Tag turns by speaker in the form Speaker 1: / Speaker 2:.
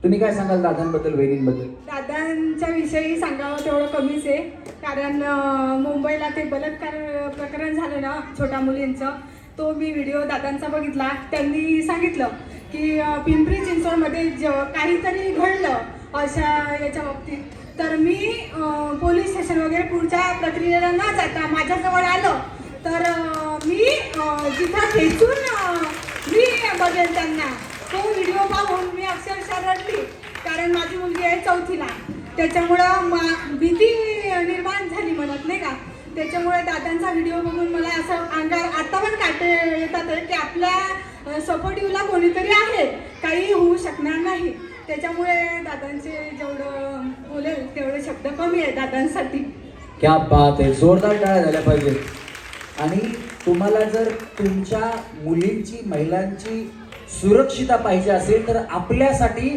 Speaker 1: तुम्ही काय सांगाल दादांबद्दल, वहिनींबद्दल?
Speaker 2: दादांच्या विषयी सांगावं तेवढं कमीच आहे, कारण मुंबईला ते बलात्कार प्रकरण झालं ना छोट्या मुलींचं, तो मी व्हिडिओ दादांचा बघितला. त्यांनी सांगितलं की पिंपरी चिंचवडमध्ये काहीतरी घडलं अशा याच्या बाबतीत, तर मी पोलीस स्टेशन वगैरे पुढच्या प्रक्रियेला न जाता माझ्याजवळ आलं तर मी जिथं खेचून मी बघेल त्यांना. तो व्हिडिओ पाहून मी अक्षरशः रडली, कारण माझी मुलगी आहे 4थीला. त्याच्यामुळं भीती निर्माण झाली मनात, नाही का. त्याच्यामुळे दादांचा व्हिडिओ बघून मला असं अंगावर आता पण काटे येतात की आपल्या सपोर्टिव्हला कोणीतरी आहे, काही होऊ शकणार नाही. त्याच्यामुळे दादांचे जेवढं बोलेल तेवढे शब्द कमी आहे दादांसाठी.
Speaker 1: क्या बात आहे, जोरदार टाळ्या झाल्या पाहिजे. आणि तुम्हाला जर तुमच्या मुलींची, महिलांची सुरक्षितता पाहिजे असेल तर आपल्यासाठी